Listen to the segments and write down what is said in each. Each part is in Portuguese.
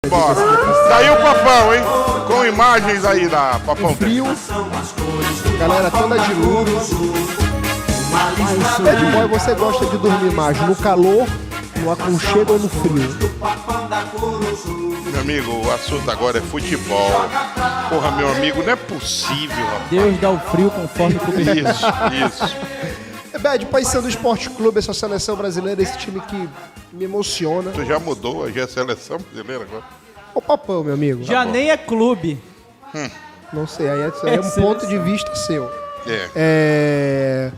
Bora. Daí o Papão, hein? Com imagens aí da Papão. Frio, galera toda de luto. Mas, Bad Boy, você gosta de dormir mais no calor, no aconchego ou no frio? Meu amigo, o assunto agora é futebol. Porra, meu amigo, não é possível, rapaz. Deus dá o frio conforme o cobertor. Isso. Bad, Paysandu Esporte Clube, essa seleção brasileira, esse time que me emociona. Tu já mudou, já é seleção brasileira agora. O Papão, meu amigo. Já nem é clube. Não sei, aí é um ponto de vista seu. É.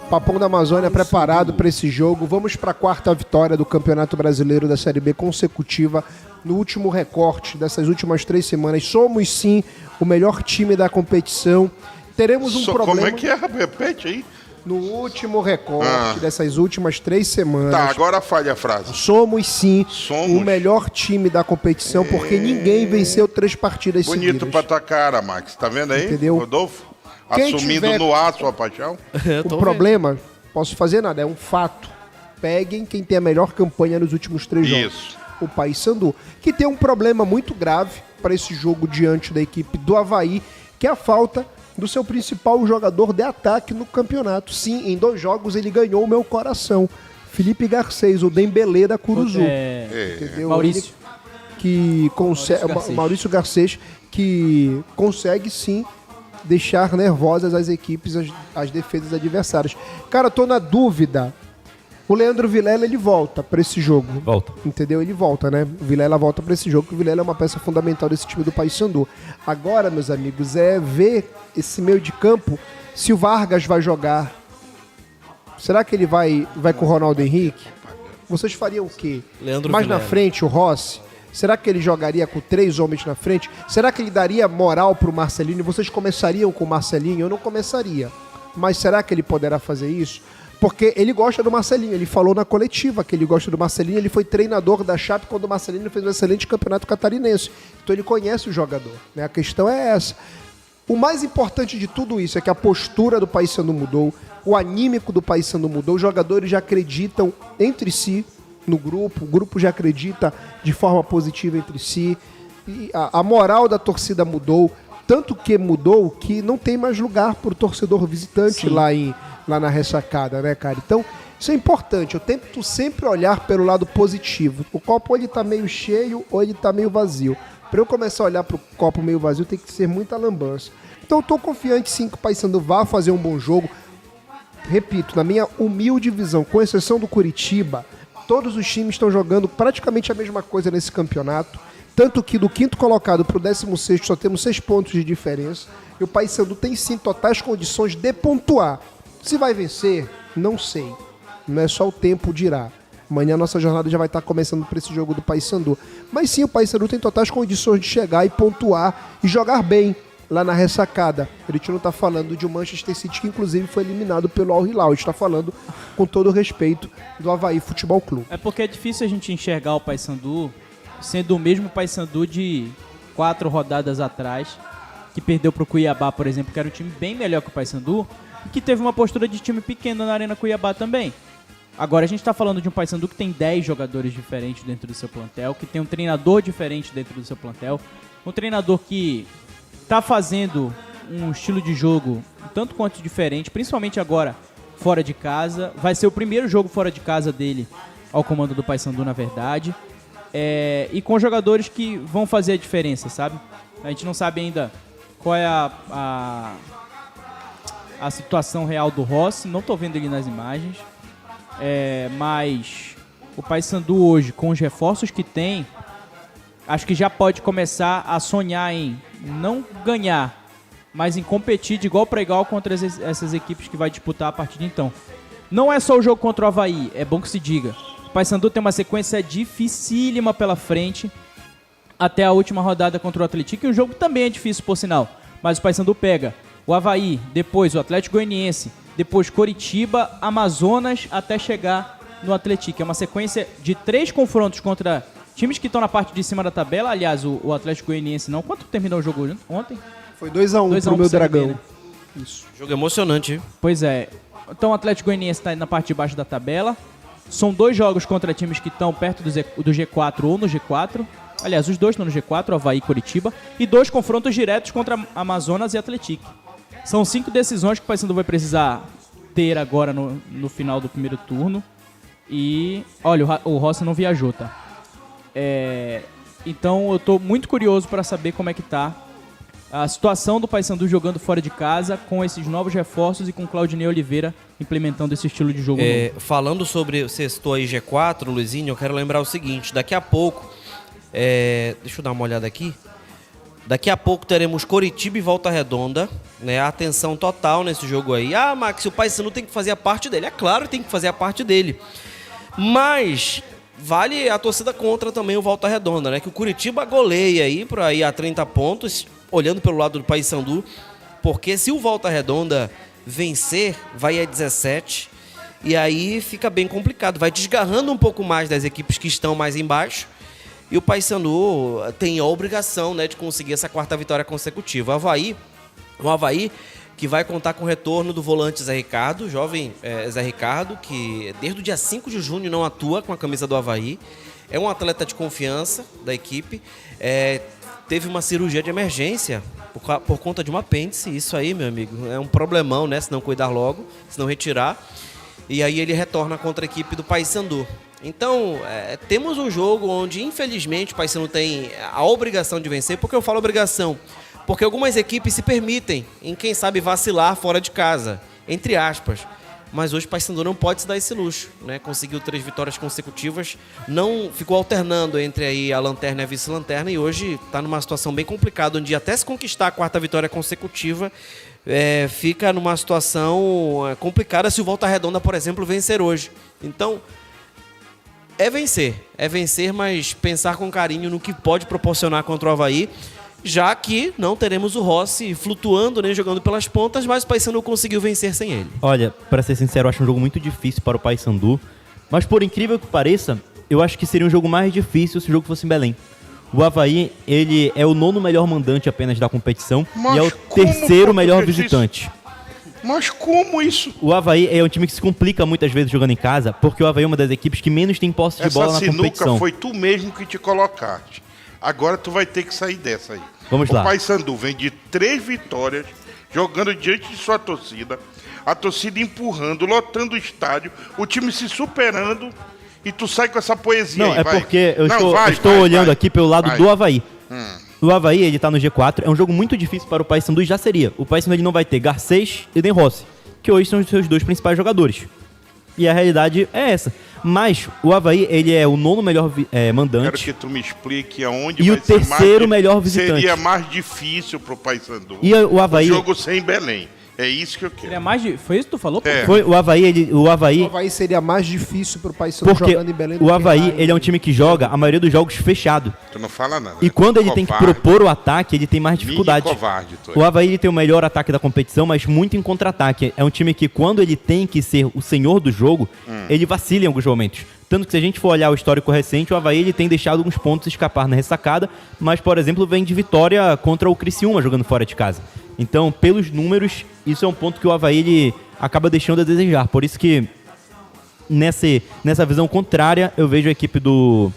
Papão da Amazônia preparado para esse jogo. Vamos para a quarta vitória do Campeonato Brasileiro da Série B consecutiva. No último recorte dessas últimas 3 semanas, somos sim o melhor time da competição. Teremos um problema. Como é que é? Repete aí. No último recorte dessas últimas 3 semanas. Tá, agora falha a frase. Somos sim o melhor time da competição, porque ninguém venceu 3 partidas seguidas. Bonito pra tua cara, Max. Tá vendo aí, Entendeu? Rodolfo? Quem Assumindo tiver- no ar sua paixão. O problema, posso fazer nada, é um fato. Peguem quem tem a melhor campanha nos últimos 3 jogos. Isso. O Paysandu, que tem um problema muito grave para esse jogo diante da equipe do Avaí, que é a falta do seu principal jogador de ataque no campeonato. Sim, em 2 jogos ele ganhou o meu coração. Felipe Garcês, o Dembélé da Curuzu. Entendeu? Maurício. Ele que consegue, Maurício Garcês, que consegue sim deixar nervosas as equipes, as defesas adversárias. Cara, tô na dúvida. O Leandro Vilela, ele volta pra esse jogo. Volta. Entendeu? Ele volta, né? O Vilela volta pra esse jogo, porque o Vilela é uma peça fundamental desse time do Paysandu. Agora, meus amigos, é ver esse meio de campo, se o Vargas vai jogar. Será que ele vai com o Ronaldo Henrique? Vocês fariam o quê? Leandro Mais na Vilela. frente, o Rossi? Será que ele jogaria com 3 homens na frente? Será que ele daria moral pro Marcelinho? Vocês começariam com o Marcelinho? Eu não começaria. Mas será que ele poderá fazer isso? Porque ele gosta do Marcelinho. Ele falou na coletiva que ele gosta do Marcelinho. Ele foi treinador da Chape quando o Marcelinho fez um excelente campeonato catarinense. Então ele conhece o jogador, né? A questão é essa. O mais importante de tudo isso é que a postura do Paysandu mudou, o anímico do Paysandu mudou, os jogadores já acreditam entre si no grupo, o grupo já acredita de forma positiva entre si, e a moral da torcida mudou, tanto que mudou que não tem mais lugar para o torcedor visitante lá na ressacada, né, cara? Então, isso é importante, eu tento sempre olhar pelo lado positivo. O copo ou ele tá meio cheio ou ele tá meio vazio. Para eu começar a olhar pro copo meio vazio, tem que ser muita lambança. Então eu tô confiante sim que o Paysandu vai fazer um bom jogo. Repito, na minha humilde visão, com exceção do Curitiba, todos os times estão jogando praticamente a mesma coisa nesse campeonato. Tanto que do 5º colocado pro 16º só temos 6 pontos de diferença. E o Paysandu tem sim totais condições de pontuar. Se vai vencer, não sei. Não é só o tempo dirá. Amanhã a nossa jornada já vai estar começando para esse jogo do Paysandu. Mas sim, o Paysandu tem totais condições de chegar e pontuar e jogar bem lá na ressacada. A gente não está falando de um Manchester City que inclusive foi eliminado pelo Al Hilal. A gente está falando, com todo o respeito, do Avaí Futebol Clube. É porque é difícil a gente enxergar o Paysandu sendo o mesmo Paysandu de 4 rodadas atrás, que perdeu pro Cuiabá, por exemplo, que era um time bem melhor que o Paysandu, e que teve uma postura de time pequeno na Arena Cuiabá também. Agora a gente está falando de um Paysandu que tem 10 jogadores diferentes dentro do seu plantel, que tem um treinador diferente dentro do seu plantel, um treinador que está fazendo um estilo de jogo tanto quanto diferente, principalmente agora fora de casa. Vai ser o primeiro jogo fora de casa dele ao comando do Paysandu, na verdade. E com jogadores que vão fazer a diferença, sabe? A gente não sabe ainda qual é a situação real do Rossi, não tô vendo ele nas imagens. Mas o Paysandu hoje, com os reforços que tem, acho que já pode começar a sonhar em não ganhar, mas em competir de igual para igual contra essas equipes que vai disputar a partir de então. Não é só o jogo contra o Avaí, é bom que se diga. O Paysandu tem uma sequência dificílima pela frente até a última rodada contra o Atlético, e o jogo também é difícil, por sinal. Mas o Paysandu pega o Avaí, depois o Atlético Goianiense, depois Coritiba, Amazonas, até chegar no Atlético. É uma sequência de 3 confrontos contra times que estão na parte de cima da tabela. Aliás, o Atlético Goianiense não. Quanto terminou o jogo ontem? Foi 2-1 pro meu Dragão. Né? Isso. Jogo emocionante, hein? Pois é. Então o Atlético Goianiense está na parte de baixo da tabela. São 2 jogos contra times que estão perto do G4 ou no G4. Aliás, os dois estão no G4, Avaí e Coritiba. E 2 confrontos diretos contra Amazonas e Atlético. São 5 decisões que o Paysandu vai precisar ter agora no final do primeiro turno. E, olha, o Rossi não viajou, tá? Então eu tô muito curioso para saber como é que tá a situação do Paysandu jogando fora de casa com esses novos reforços e com Claudinei Oliveira implementando esse estilo de jogo novo. Falando sobre, você citou aí G4, Luizinho, eu quero lembrar o seguinte, daqui a pouco, deixa eu dar uma olhada aqui, daqui a pouco teremos Coritiba e Volta Redonda, né, atenção total nesse jogo aí. Ah, Max, o Paysandu tem que fazer a parte dele, é claro que tem que fazer a parte dele, mas vale a torcida contra também o Volta Redonda, né, que o Coritiba goleia aí para ir a 30 pontos, olhando pelo lado do Paysandu, porque se o Volta Redonda vencer, vai a 17, e aí fica bem complicado, vai desgarrando um pouco mais das equipes que estão mais embaixo, e o Paysandu tem a obrigação, né, de conseguir essa 4ª vitória consecutiva. O Avaí que vai contar com o retorno do volante Zé Ricardo, jovem Zé Ricardo, que desde o dia 5 de junho não atua com a camisa do Avaí, é um atleta de confiança da equipe, teve uma cirurgia de emergência por conta de um apêndice. Isso aí, meu amigo, é um problemão, né? Se não cuidar logo, se não retirar. E aí ele retorna contra a equipe do Paysandu. Então, temos um jogo onde, infelizmente, o Paysandu tem a obrigação de vencer. Por que eu falo obrigação? Porque algumas equipes se permitem em, quem sabe, vacilar fora de casa, entre aspas. Mas hoje o Paysandu não pode se dar esse luxo, né? Conseguiu 3 vitórias consecutivas, não ficou alternando entre aí a lanterna e a vice-lanterna, e hoje está numa situação bem complicada, onde até se conquistar a 4ª vitória consecutiva, fica numa situação complicada se o Volta Redonda, por exemplo, vencer hoje. Então, é vencer, mas pensar com carinho no que pode proporcionar contra o Avaí, já que não teremos o Rossi flutuando, nem jogando pelas pontas, mas o Paysandu conseguiu vencer sem ele. Olha, para ser sincero, eu acho um jogo muito difícil para o Paysandu, mas por incrível que pareça, eu acho que seria um jogo mais difícil se o jogo fosse em Belém. O Avaí, ele é o 9º melhor mandante apenas da competição, Mas e é o como 3º melhor português visitante. Mas como isso? O Avaí é um time que se complica muitas vezes jogando em casa, porque o Avaí é uma das equipes que menos tem posse de bola na competição. Essa sinuca foi tu mesmo que te colocaste. Agora tu vai ter que sair dessa aí. Vamos lá. O Paysandu vem de 3 vitórias, jogando diante de sua torcida, a torcida empurrando, lotando o estádio, o time se superando, e tu sai com essa poesia Não, aí, vai. Porque eu Não, estou olhando aqui pelo lado do Avaí. Hum. O Avaí, ele tá no G4, é um jogo muito difícil para o Paysandu e já seria. O Paysandu ele não vai ter Garcês e Den Rossi, que hoje são os seus 2 principais jogadores. E a realidade é essa. Mas o Avaí, ele é o 9º melhor mandante. Quero que tu me explique aonde E vai o terceiro mais melhor visitante. Seria mais difícil pro Paysandu. E o Avaí... O jogo sem Belém. É isso que eu quero. Foi isso que tu falou? Pô? Foi o Avaí, O Avaí seria mais difícil pro Paysandu porque jogando em Belém do o que Avaí, lá, ele é um time que joga a maioria dos jogos fechado. Tu não fala nada. E né? quando ele tem que propor o ataque, ele tem mais dificuldade. Covarde, tu é. O Avaí ele tem o melhor ataque da competição, mas muito em contra-ataque. É um time que, quando ele tem que ser o senhor do jogo, ele vacila em alguns momentos. Tanto que, se a gente for olhar o histórico recente, o Avaí ele tem deixado alguns pontos escapar na ressacada, mas, por exemplo, vem de vitória contra o Criciúma jogando fora de casa. Então, pelos números, isso é um ponto que o Avaí ele acaba deixando a desejar. Por isso que, nessa visão contrária, eu vejo a equipe do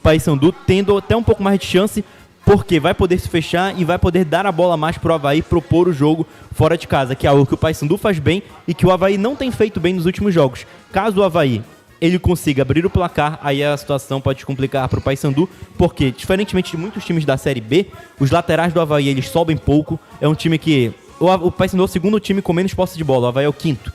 Paysandu tendo até um pouco mais de chance, porque vai poder se fechar e vai poder dar a bola mais pro Avaí propor o jogo fora de casa, que é algo que o Paysandu faz bem e que o Avaí não tem feito bem nos últimos jogos. Caso o Avaí ele consiga abrir o placar, aí a situação pode complicar para o Paysandu, porque, diferentemente de muitos times da Série B, os laterais do Avaí eles sobem pouco. É um time que... O Paysandu é o 2º time com menos posse de bola, o Avaí é o 5º.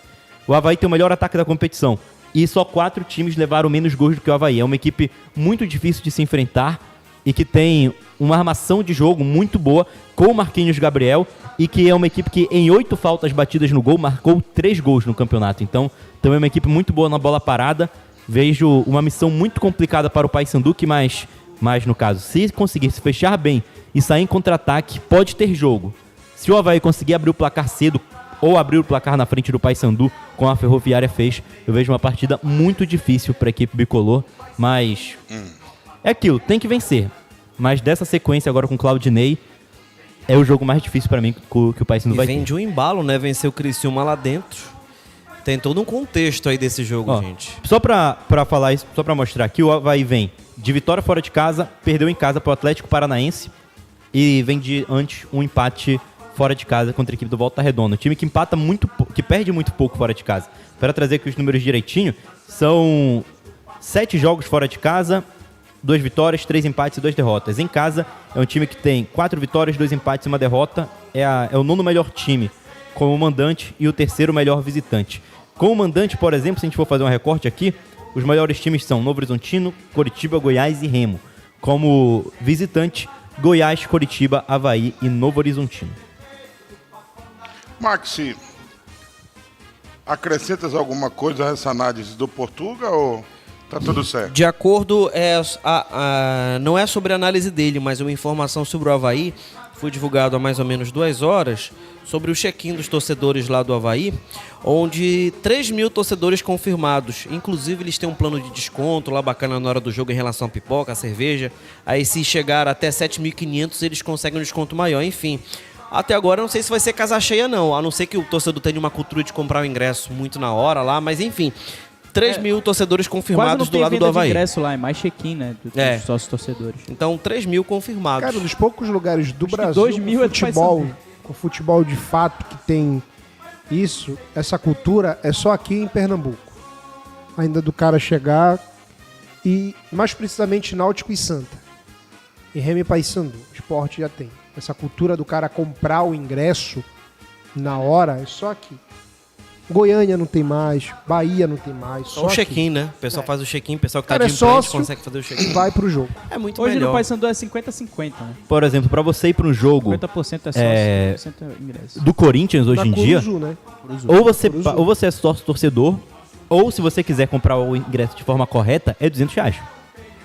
O Avaí tem o melhor ataque da competição. E só 4 times levaram menos gols do que o Avaí. É uma equipe muito difícil de se enfrentar e que tem uma armação de jogo muito boa com o Marquinhos Gabriel, e que é uma equipe que, em 8 faltas batidas no gol, marcou 3 gols no campeonato. Então, também é uma equipe muito boa na bola parada. Vejo uma missão muito complicada para o Paysandu, que mais no caso, se conseguir se fechar bem e sair em contra-ataque, pode ter jogo. Se o Avaí conseguir abrir o placar cedo, ou abrir o placar na frente do Paysandu, como a Ferroviária fez, eu vejo uma partida muito difícil para a equipe bicolor, mas é aquilo, tem que vencer. Mas dessa sequência agora com o Claudinei, é o jogo mais difícil para mim que o Paysandu vai ter. E vem de um embalo, né? Vencer o Criciúma lá dentro. Tem todo um contexto aí desse jogo, gente. Só pra falar isso, só pra mostrar aqui, o Avaí vem de vitória fora de casa, perdeu em casa para o Atlético Paranaense e vem de antes um empate fora de casa contra a equipe do Volta Redonda. Um time que que perde muito pouco fora de casa. Para trazer aqui os números direitinho, são 7 jogos fora de casa, 2 vitórias, 3 empates e 2 derrotas. Em casa, é um time que tem 4 vitórias, 2 empates e 1 derrota. É o 9º melhor time como mandante e o 3º melhor visitante. Como mandante, por exemplo, se a gente for fazer um recorte aqui, os melhores times são Novo Horizontino, Coritiba, Goiás e Remo. Como visitante, Goiás, Coritiba, Avaí e Novo Horizontino. Maxi, acrescentas alguma coisa a essa análise do Portuga ou tá tudo certo? De acordo, não é sobre a análise dele, mas uma informação sobre o Avaí, foi divulgado há mais ou menos 2 horas, sobre o check-in dos torcedores lá do Avaí, onde 3 mil torcedores confirmados. Inclusive, eles têm um plano de desconto lá bacana na hora do jogo em relação à pipoca, à cerveja. Aí, se chegar até 7.500, eles conseguem um desconto maior. Enfim, até agora, não sei se vai ser casa cheia, não. A não ser que o torcedor tenha uma cultura de comprar o ingresso muito na hora lá, mas enfim... 3 mil torcedores confirmados do lado do Avaí. De ingresso lá, é mais check-in, né? Dos sócios torcedores. Então, 3 mil confirmados. Cara, um dos poucos lugares do Brasil 2 mil com futebol de fato que tem isso, essa cultura, é só aqui em Pernambuco. Ainda do cara chegar e, mais precisamente, Náutico e Santa. E Remy e Paysandu. O esporte já tem. Essa cultura do cara comprar o ingresso na hora é só aqui. Goiânia não tem mais, Bahia não tem mais. Só o check-in, né? O pessoal faz o check-in, o pessoal que cara, tá de implante consegue fazer o e check-in. vai pro jogo. É muito Hoje melhor. no Paysandu é 50-50, né? Por exemplo, para você ir para um jogo 50% é sócio, 50% é ingresso. do Corinthians hoje em dia, Curuzu, né? ou você é sócio torcedor, ou se você quiser comprar o ingresso de forma correta, é R$200.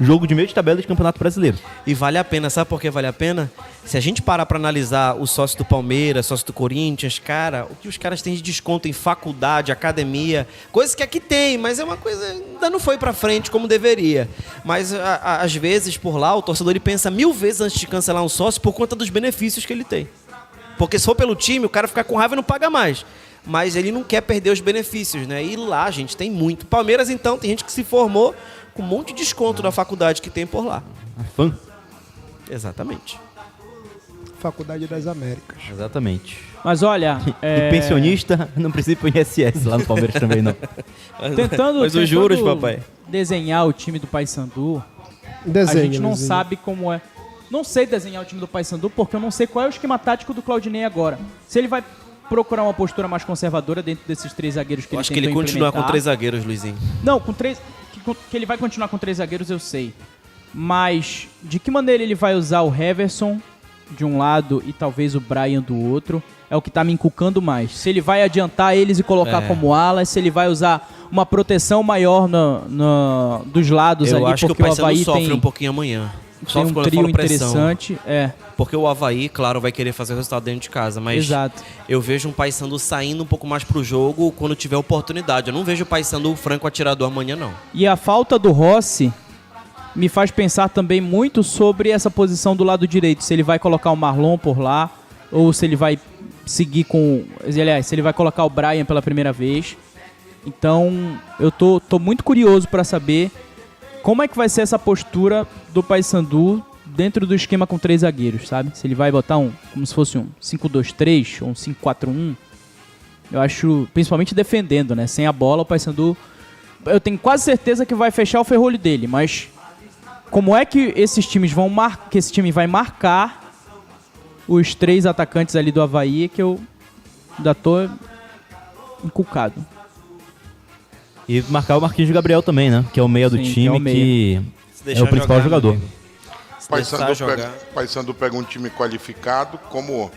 Jogo de meio de tabela de Campeonato Brasileiro. E vale a pena, sabe por que vale a pena? Se a gente parar pra analisar o sócio do Palmeiras, sócio do Corinthians, cara, o que os caras têm de desconto em faculdade, academia, coisas que aqui tem, mas é uma coisa, ainda não foi pra frente como deveria. Mas às vezes por lá o torcedor ele pensa 1000 vezes antes de cancelar um sócio por conta dos benefícios que ele tem. Porque se for pelo time, o cara fica com raiva e não paga mais. Mas ele não quer perder os benefícios, né? E lá, gente, tem muito. Palmeiras, então, tem gente que se formou com um monte de desconto na faculdade que tem por lá. A fã? Exatamente. Faculdade das Américas. Exatamente. Mas olha... E pensionista não precisa ir pro INSS lá no Palmeiras também, não. Mas os juros, papai. Desenhar o time do Paysandu, Desenho, a gente não sabe como é. Não sei desenhar o time do Paysandu porque eu não sei qual é o esquema tático do Claudinei agora. Se ele vai procurar uma postura mais conservadora dentro desses 3 zagueiros que Eu ele acho que ele tentou continua com implementar. 3 zagueiros, Luizinho. Não, com 3... Que ele vai continuar com 3 zagueiros, eu sei. Mas de que maneira ele vai usar o Heverson de um lado e talvez o Brian do outro, é o que tá me encucando mais. Se ele vai adiantar eles e colocar como alas, se ele vai usar uma proteção maior dos lados Eu ali, acho que o porque o Paysandu Avaí sofre tem, um pouquinho amanhã. tem Sofre um quando eu trio falo pressão. interessante. Porque o Avaí, claro, vai querer fazer o resultado dentro de casa, mas Exato. eu vejo um Paysandu saindo um pouco mais pro jogo quando tiver oportunidade. Eu não vejo o Paysandu franco atirador amanhã, não. E a falta do Rossi me faz pensar também muito sobre essa posição do lado direito. Se ele vai colocar o Marlon por lá, ou se ele vai seguir com... Aliás, se ele vai colocar o Brian pela primeira vez. Então, eu tô muito curioso para saber como é que vai ser essa postura do Paysandu dentro do esquema com 3 zagueiros, sabe? Se ele vai botar como se fosse um 5-2-3 ou um 5-4-1. Eu acho, principalmente defendendo, né? Sem a bola, o Paysandu... Eu tenho quase certeza que vai fechar o ferrolho dele, mas como é que esses times que esse time vai marcar os 3 atacantes ali do Avaí, que eu ainda tô encucado. E marcar o Marquinhos Gabriel também, né? Que é o meia do Sim, time, que é o meia. que é o principal jogador. Paysandu pega um time qualificado, como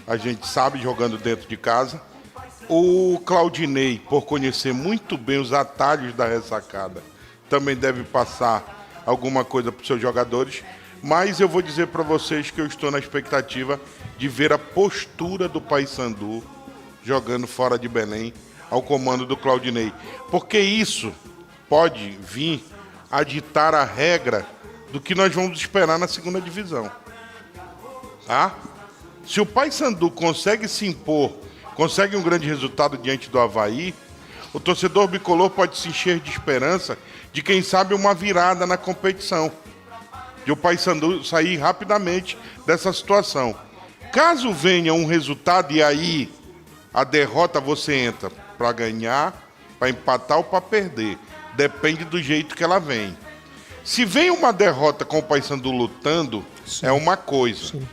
a gente sabe, jogando dentro de casa. O Claudinei, por conhecer muito bem os atalhos da ressacada, também deve passar alguma coisa para os seus jogadores. Mas eu vou dizer para vocês que eu estou na expectativa de ver a postura do Paysandu jogando fora de Belém ao comando do Claudinei. Porque isso pode vir a ditar a regra do que nós vamos esperar na segunda divisão. Tá? Se o Paysandu consegue se impor, consegue um grande resultado diante do Avaí, O torcedor bicolor pode se encher de esperança de, quem sabe, uma virada na competição. De o Paysandu sair rapidamente dessa situação. Caso venha um resultado e aí a derrota você entra para ganhar, para empatar ou para perder. Depende do jeito que ela vem. Se vem uma derrota com o Paysandu lutando, é uma coisa. Sim.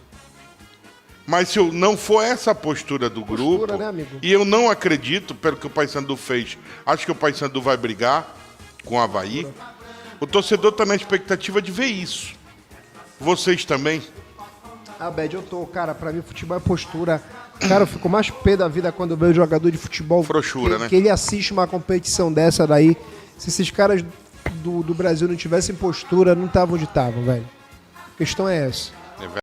Mas se não for essa a postura do grupo, né, amigo? e eu não acredito, pelo que o Paysandu fez, acho que o Paysandu vai brigar com o Avaí, o torcedor está na expectativa de ver isso. Vocês também? Ah, Bad, eu tô, cara, pra mim futebol é postura. Cara, eu fico mais pé da vida quando eu vejo jogador de futebol. Frouxura, né? Que ele assiste uma competição dessa daí. Se esses caras do Brasil não tivessem postura, não estavam onde estavam, velho. A questão é essa.